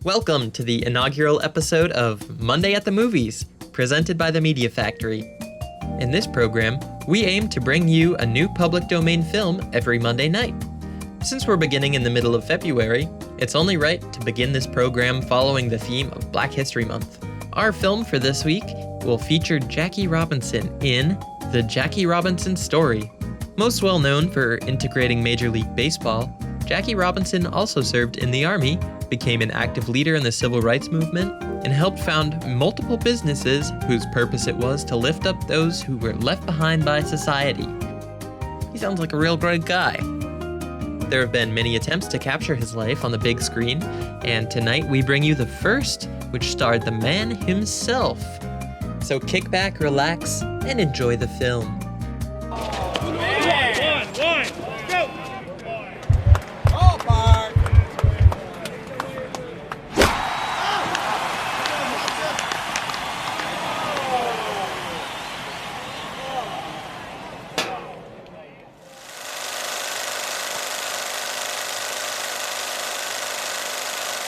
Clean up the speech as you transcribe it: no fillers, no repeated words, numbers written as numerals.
Welcome to the inaugural episode of Monday at the Movies, presented by the Media Factory. In this program, we aim to bring you a new public domain film every Monday night. Since we're beginning in the middle of February, it's only right to begin this program following the theme of Black History Month. Our film for this week will feature Jackie Robinson in The Jackie Robinson Story. Most well known for integrating Major League Baseball, Jackie Robinson also served in the Army, became an active leader in the Civil Rights Movement, and helped found multiple businesses whose purpose it was to lift up those who were left behind by society. He sounds like a real great guy. There have been many attempts to capture his life on the big screen, and tonight we bring you the first, which starred the man himself. So kick back, relax, and enjoy the film.